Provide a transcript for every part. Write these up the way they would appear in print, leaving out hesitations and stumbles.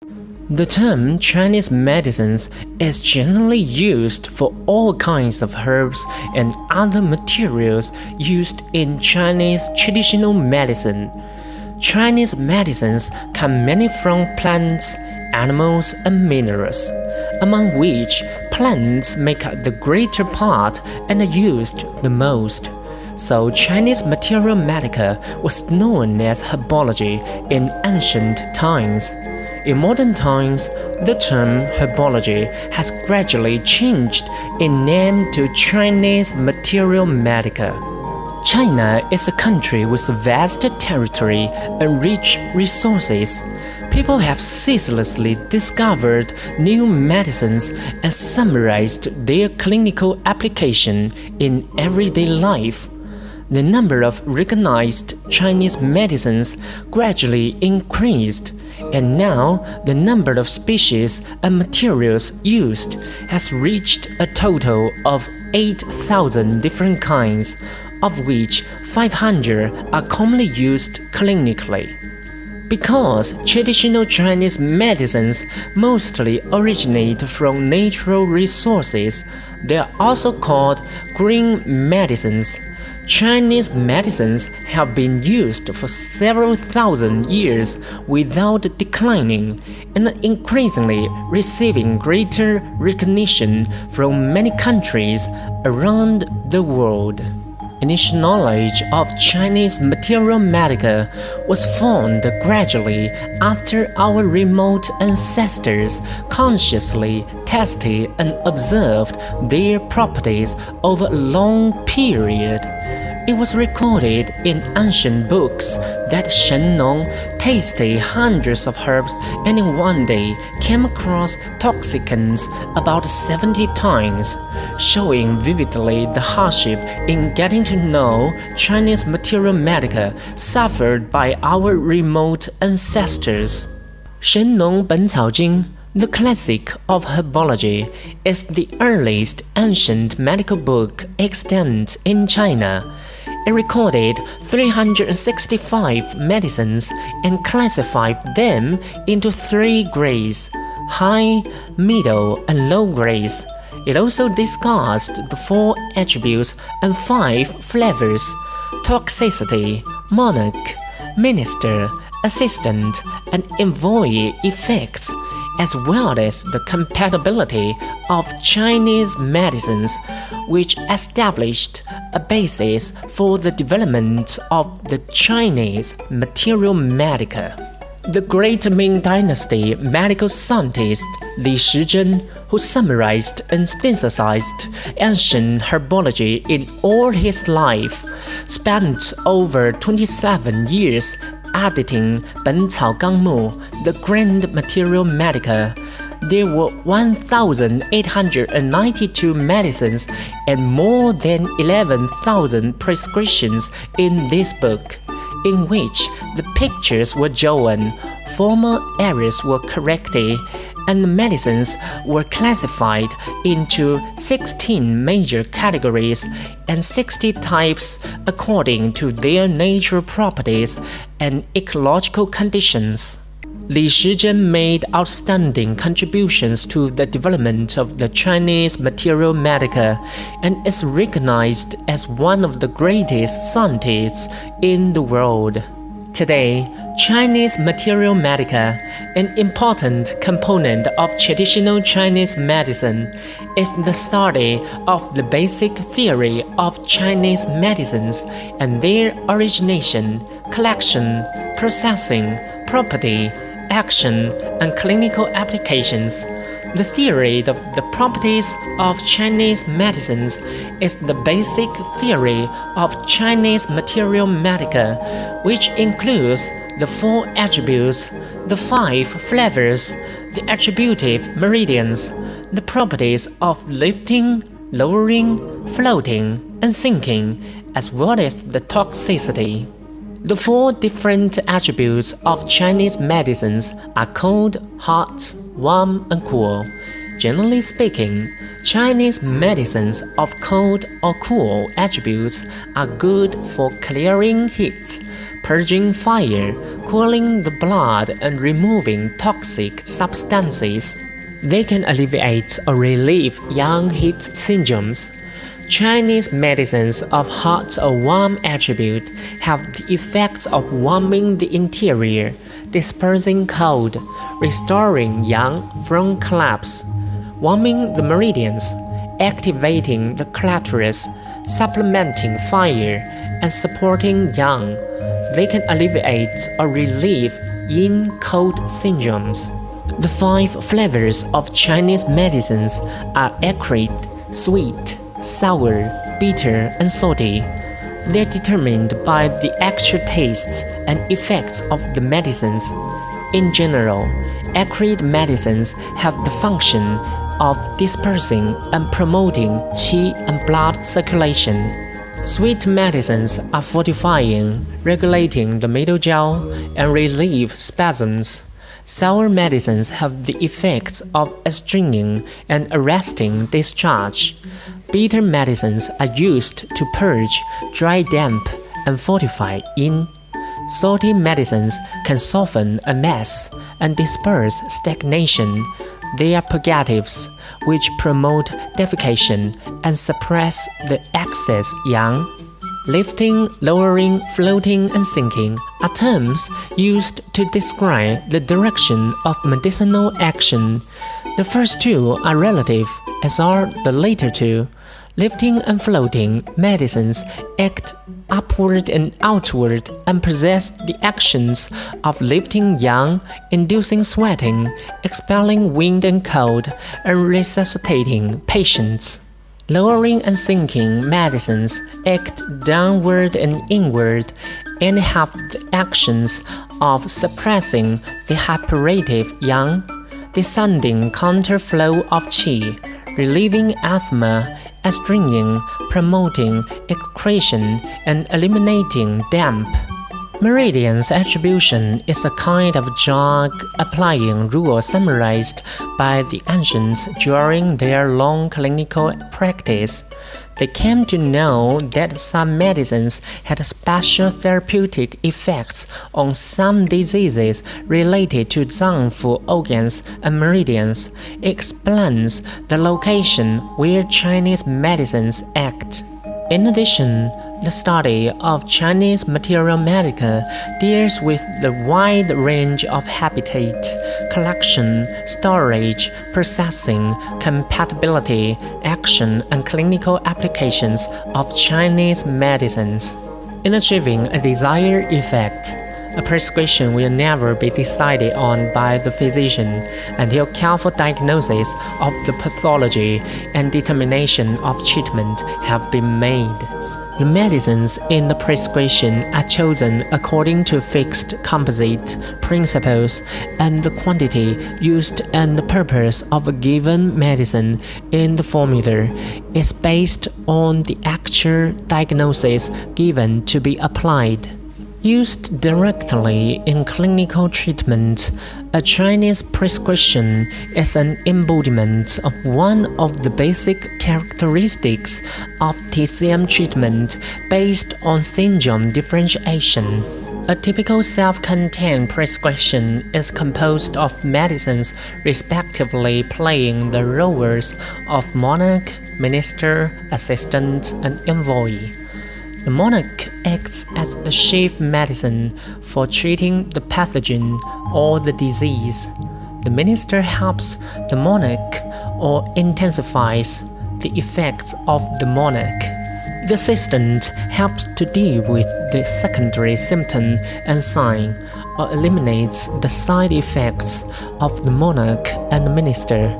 The term Chinese medicines is generally used for all kinds of herbs and other materials used in Chinese traditional medicine. Chinese medicines come mainly from plants, animals, and minerals, among which plants make up the greater part and are used the most. So Chinese materia medica was known as herbology in ancient times. In modern times, the term herbology has gradually changed in name to Chinese materia medica. China is a country with vast territory and rich resources. People have ceaselessly discovered new medicines and summarized their clinical application in everyday life. The number of recognized Chinese medicines gradually increased, and now the number of species and materials used has reached a total of 8,000 different kinds, of which 500 are commonly used clinically. Because traditional Chinese medicines mostly originate from natural resources, they are also called green medicines. Chinese medicines have been used for several thousand years without declining and increasingly receiving greater recognition from many countries around the world. Initial knowledge of Chinese materia medica was formed gradually after our remote ancestors consciously tested and observed their properties over a long period. It was recorded in ancient books that Shen Nong tasted hundreds of herbs and in one day came across toxicants about 70 times, showing vividly the hardship in getting to know Chinese materia medica suffered by our remote ancestors. Shen Nong Ben Cao Jing, the classic of herbology, is the earliest ancient medical book extant in China. It recorded 365 medicines and classified them into 3 grades: high, middle, and low grades. It also discussed the 4 attributes and 5 flavors: toxicity, monarch, minister, assistant, and envoy effects, as well as the compatibility of Chinese medicines, which established a basis for the development of the Chinese materia medica. The great Ming Dynasty medical scientist Li Shizhen, who summarized and synthesized ancient herbology in all his life, spent over 27 years editing Ben Cao Gang Mu, the Grand Materia Medica. There were 1,892 medicines and more than 11,000 prescriptions in this book, in which the pictures were drawn, former errors were corrected, and the medicines were classified into 16 major categories and 60 types according to their natural properties and ecological conditions. Li Shizhen made outstanding contributions to the development of the Chinese materia medica and is recognized as one of the greatest scientists in the world. Today, Chinese materia medica, an important component of traditional Chinese medicine, is the study of the basic theory of Chinese medicines and their origination, collection, processing, property, action, and clinical applications. The theory of the properties of Chinese medicines is the basic theory of Chinese materia medica, which includes the 4 attributes, the 5 flavors, the attributive meridians, the properties of lifting, lowering, floating, and sinking, as well as the toxicity. The 4 different attributes of Chinese medicines are called hot, warm, and cool. Generally speaking, Chinese medicines of cold or cool attributes are good for clearing heat, purging fire, cooling the blood, and removing toxic substances. They can alleviate or relieve yang heat syndromes. Chinese medicines of hot or warm attribute have the effects of warming the interior, dispersing cold, restoring yang from collapse, warming the meridians, activating the clitoris, supplementing fire, and supporting yang. They can alleviate or relieve yin-cold syndromes. The 5 flavors of Chinese medicines are acrid, sweet, sour, bitter, and salty. They are determined by the actual tastes and effects of the medicines. In general, acrid medicines have the function of dispersing and promoting qi and blood circulation. Sweet medicines are fortifying, regulating the middle jaw, and relieve spasms. Sour medicines have the effects of astringing and arresting discharge. Bitter medicines are used to purge, dry damp, and fortify yin. Salty medicines can soften a mess and disperse stagnation. They are purgatives, which promote defecation and suppress the excess yang. Lifting, lowering, floating, and sinking are terms used to describe the direction of medicinal action. The first 2 are relative, as are the later 2. Lifting and floating medicines act upward and outward and possess the actions of lifting yang, inducing sweating, expelling wind and cold, and resuscitating patients. Lowering and sinking medicines act downward and inward and have the actions of suppressing the hyperactive yang, descending counterflow of qi, relieving asthma, astringing, promoting excretion, and eliminating damp. Meridian's attribution is a kind of drug-applying rule summarized by the ancients during their long clinical practice. They came to know that some medicines had special therapeutic effects on some diseases related to zangfu organs and meridians. It explains the location where Chinese medicines act. In addition, the study of Chinese materia medica deals with the wide range of habitat, collection, storage, processing, compatibility, action, and clinical applications of Chinese medicines. In achieving a desired effect, a prescription will never be decided on by the physician until careful diagnosis of the pathology and determination of treatment have been made. The medicines in the prescription are chosen according to fixed composite principles, and the quantity used and the purpose of a given medicine in the formula is based on the actual diagnosis given to be applied. Used directly in clinical treatment, a Chinese prescription is an embodiment of one of the basic characteristics of TCM treatment based on syndrome differentiation. A typical self-contained prescription is composed of medicines respectively playing the roles of monarch, minister, assistant, and envoy. The monarch acts as the chief medicine for treating the pathogen or the disease. The minister helps the monarch or intensifies the effects of the monarch. The assistant helps to deal with the secondary symptom and sign, or eliminates the side effects of the monarch and the minister.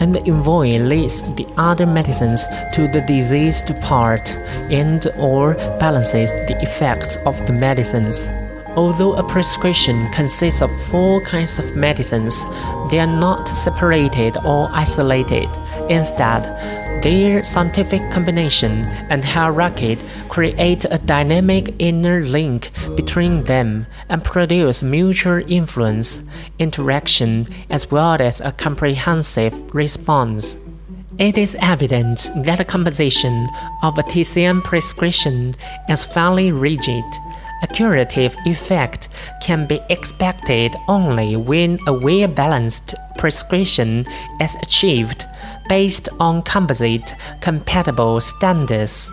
And the envoy leads the other medicines to the diseased part and/or balances the effects of the medicines. Although a prescription consists of 4 kinds of medicines, they are not separated or isolated. Instead, their scientific combination and hierarchy create a dynamic inner link between them and produce mutual influence, interaction, as well as a comprehensive response. It is evident that the composition of a TCM prescription is fairly rigid. A curative effect can be expected only when a well-balanced prescription is achieved based on composite compatible standards.